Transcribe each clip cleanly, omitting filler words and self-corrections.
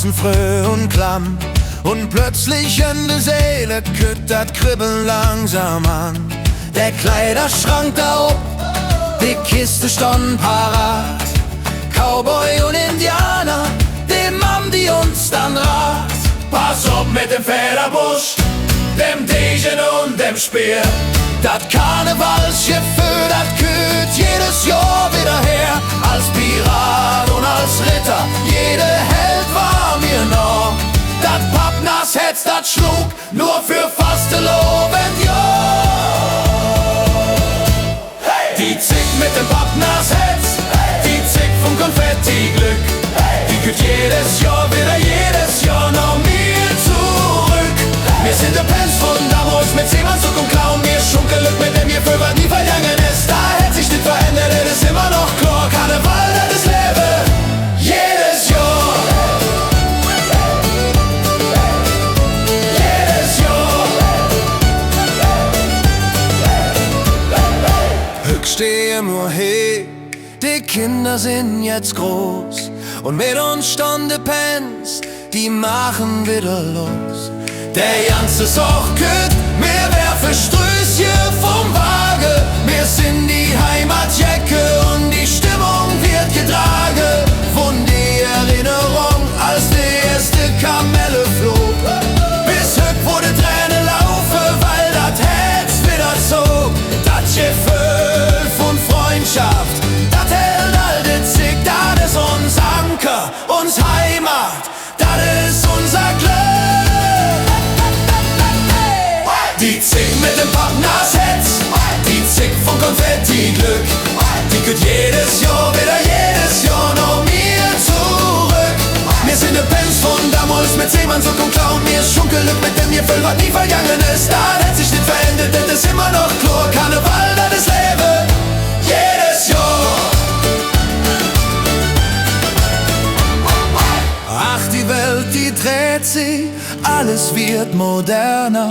Herzen fröh und klamm. Und plötzlich in der Seele küttert Kribbeln langsam an. Der Kleiderschrank da oben, die Kiste stond parat. Cowboy und Indianer, dem haben die uns dann rat. Pass auf mit dem Federbusch, dem Degen und dem Speer. Dat Karnevalsgefühl, dat kühlt jedes Jahr wieder her. Als Pirat und als Ritter, jede Held war mir noch. Dat Pappnass-Hetz, dat schlug nur für Fastelovend, ja. Hey! Die Zick mit dem Pappnass-Hetz, hey! Die Zick vom Konfetti-Glück, hey! Die kühlt jedes Jahr noch mir zurück. Hey! Wir sind der Pens von damals mit Seemannszuck und Clown. Mir Schunkelück mit dem Gefühl, was nie vergangen ist. Da hätt sich nicht verändert, das ist immer noch klar. Karneval, das ist Leben, jedes Jahr. Stehe nur he, die Kinder sind jetzt groß und mit uns stande Pens, die machen wieder los. Der ganze Soch kütt, mir werfe Strößchen vom Waage. Wir sind die Heimatjacke und die Stimmung wird getragen von der Erinnerung, als die erste Kamelle flog. Bis heute, wo die Tränen laufen, weil das Herz wieder zog. Das Gefühl von Freundschaft, das hält all den Zick, das ist uns Anker, uns Heimat, das ist unser Glück. Die Zick mit dem Pappnass-Hetz, die Zick vom Konfetti-Glück, die kühlt jedes Jahr noch mir zurück. Wir sind die Pens von damals mit Seemannszuck und Clown. Mir Schunkelück mit dem Gefühl, was nie vergangen ist. Da hat sich nicht verändert, das ist immer noch klar. Karneval, das ist Leben, jedes Jahr. Ach, die Welt, die dreht sich, alles wird moderner.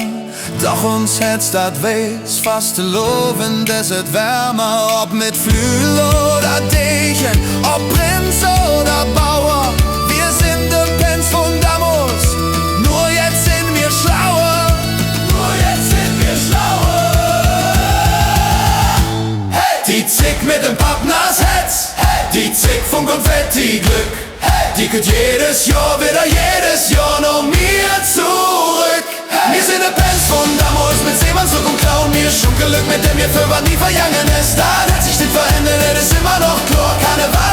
Doch uns hätt's dat weiß, Fastelovend, es wird wärmer. Ob mit Flügel oder Degen, ob Prinz oder Bauer. Wir sind de Pens von damals, nur jetzt sind wir schlauer. Hey! Die Zick mit dem Pappnass-Hetz, hey! Die Zick vom Konfetti-Glück, hey! Die kühlt jedes Jahr noch mir zurück. Hey! Wir sind de Pens von damals mit Seemannszuck und Clown. Mir Schunkelück mit dem Gefühl, was nie vergangen ist. Da hat sich nicht verändert, das ist immer noch klar. Karneval.